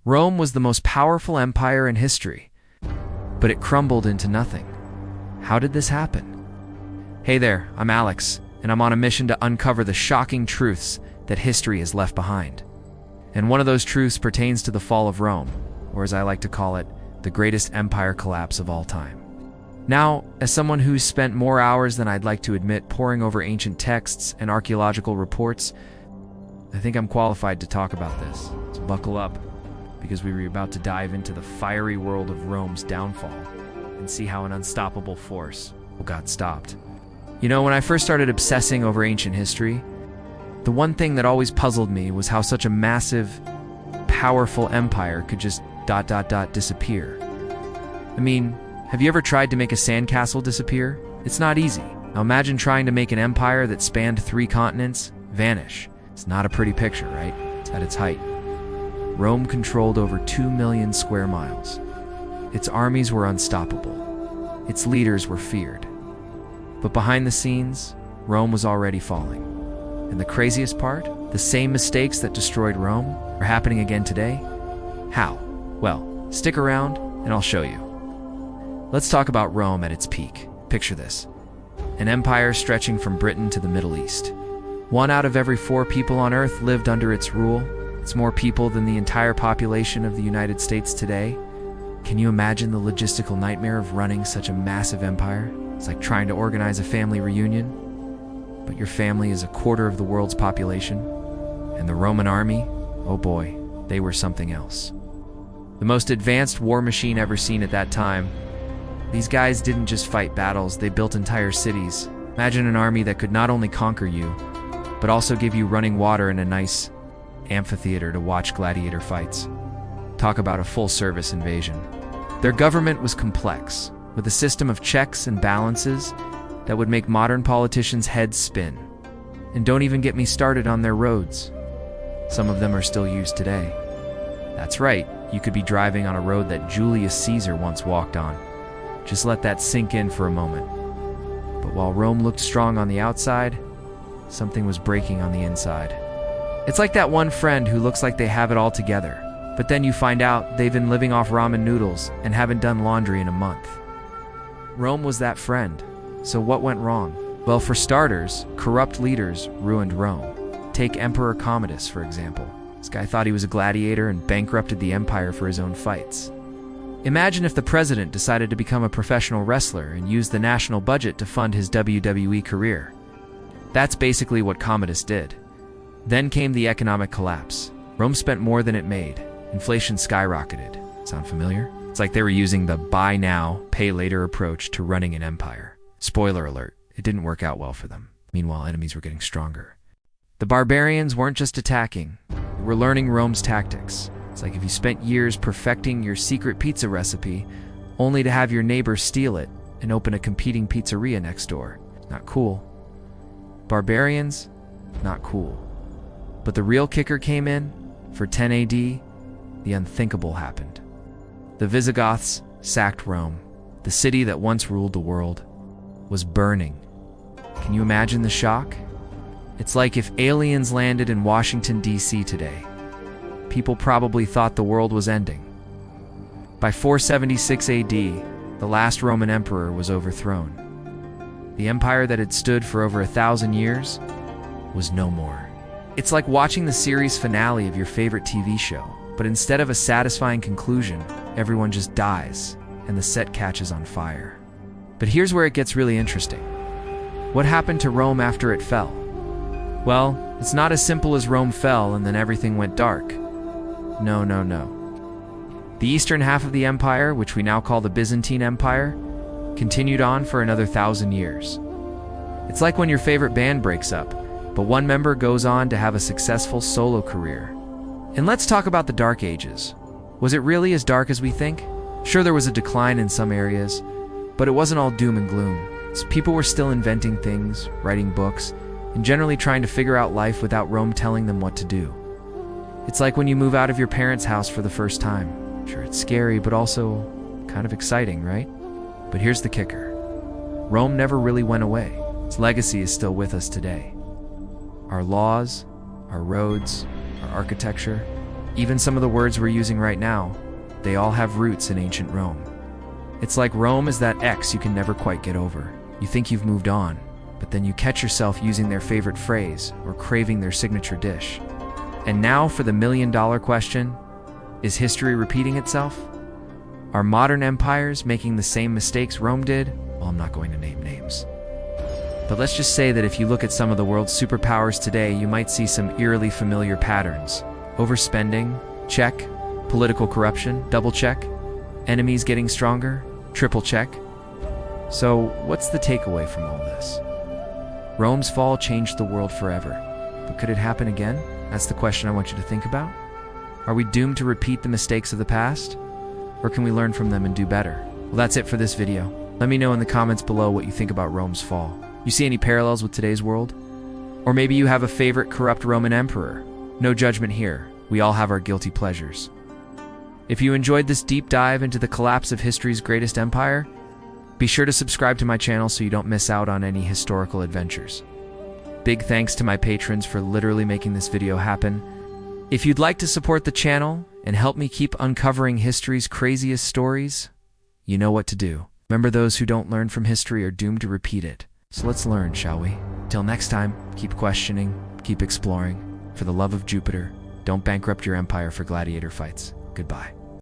Rome was the most powerful empire in history, but it crumbled into nothing. How did this happen? Hey there, I'm Alex, and I'm on a mission to uncover the shocking truths that history has left behind. And one of those truths pertains to the fall of Rome, or as I like to call it, the greatest empire collapse of all time. Now, as someone who's spent more hours than I'd like to admit poring over ancient texts and archaeological reports, I think I'm qualified to talk about this. So buckle up, because we were about to dive into the fiery world of Rome's downfall and see how an unstoppable force got stopped. You know, when I first started obsessing over ancient history, the one thing that always puzzled me was how such a massive, powerful empire could just ... disappear. I mean, have you ever tried to make a sandcastle disappear? It's not easy. Now imagine trying to make an empire that spanned 3 continents vanish. It's not a pretty picture, right? It's at its height. Rome controlled over 2 million square miles. Its armies were unstoppable. Its leaders were feared. But behind the scenes, Rome was already falling. And the craziest part? The same mistakes that destroyed Rome are happening again today? How? Well, stick around and I'll show you. Let's talk about Rome at its peak. Picture this. An empire stretching from Britain to the Middle East. 1 out of every 4 people on Earth lived under its rule. It's more people than the entire population of the United States today. Can you imagine the logistical nightmare of running such a massive empire? It's like trying to organize a family reunion, but your family is 1/4 of the world's population. And the Roman army, oh boy, they were something else. The most advanced war machine ever seen at that time. These guys didn't just fight battles, they built entire cities. Imagine an army that could not only conquer you, but also give you running water and a nice amphitheater to watch gladiator fights. Talk about a full-service invasion. Their government was complex, with a system of checks and balances that would make modern politicians' heads spin. And don't even get me started on their roads. Some of them are still used today. That's right, you could be driving on a road that Julius Caesar once walked on. Just let that sink in for a moment. But while Rome looked strong on the outside, something was breaking on the inside. It's like that one friend who looks like they have it all together, but then you find out they've been living off ramen noodles and haven't done laundry in a month. Rome was that friend. So what went wrong? Well, for starters, corrupt leaders ruined Rome. Take Emperor Commodus, for example. This guy thought he was a gladiator and bankrupted the empire for his own fights. Imagine if the president decided to become a professional wrestler and used the national budget to fund his WWE career. That's basically what Commodus did. Then came the economic collapse. Rome spent more than it made. Inflation skyrocketed. Sound familiar? It's like they were using the buy now, pay later approach to running an empire. Spoiler alert, it didn't work out well for them. Meanwhile, enemies were getting stronger. The barbarians weren't just attacking, they were learning Rome's tactics. It's like if you spent years perfecting your secret pizza recipe, only to have your neighbor steal it and open a competing pizzeria next door. Not cool. Barbarians, not cool. But the real kicker came in. For 10 AD, the unthinkable happened. The Visigoths sacked Rome. The city that once ruled the world was burning. Can you imagine the shock? It's like if aliens landed in Washington, D.C. today. People probably thought the world was ending. By 476 AD, the last Roman emperor was overthrown. The empire that had stood for over 1,000 years was no more. It's like watching the series finale of your favorite TV show, but instead of a satisfying conclusion, everyone just dies and the set catches on fire. But here's where it gets really interesting. What happened to Rome after it fell? Well, it's not as simple as Rome fell and then everything went dark. No. The eastern half of the empire, which we now call the Byzantine Empire, continued on for another 1,000 years. It's like when your favorite band breaks up, but one member goes on to have a successful solo career. And let's talk about the Dark Ages. Was it really as dark as we think? Sure, there was a decline in some areas, but it wasn't all doom and gloom. So people were still inventing things, writing books, and generally trying to figure out life without Rome telling them what to do. It's like when you move out of your parents' house for the first time. Sure, it's scary, but also kind of exciting, right? But here's the kicker. Rome never really went away. Its legacy is still with us today. Our laws, our roads, our architecture, Even some of the words we're using right now, they all have roots in ancient Rome. It's like Rome is that ex you can never quite get over. You think you've moved on, but then you catch yourself using their favorite phrase or craving their signature dish. And now for the million-dollar question, is history repeating itself? Are modern empires making the same mistakes Rome did? Well, I'm not going to name names. But let's just say that if you look at some of the world's superpowers today, you might see some eerily familiar patterns. Overspending, check. Political corruption, double check. Enemies getting stronger, triple check. So, what's the takeaway from all this? Rome's fall changed the world forever. But could it happen again? That's the question I want you to think about. Are we doomed to repeat the mistakes of the past? Or can we learn from them and do better? Well, that's it for this video. Let me know in the comments below what you think about Rome's fall. You see any parallels with today's world? Or maybe you have a favorite corrupt Roman emperor. No judgment here. We all have our guilty pleasures. If you enjoyed this deep dive into the collapse of history's greatest empire, be sure to subscribe to my channel so you don't miss out on any historical adventures. Big thanks to my patrons for literally making this video happen. If you'd like to support the channel and help me keep uncovering history's craziest stories, you know what to do. Remember, those who don't learn from history are doomed to repeat it. So let's learn, shall we? Till next time, keep questioning, keep exploring. For the love of Jupiter, don't bankrupt your empire for gladiator fights. Goodbye.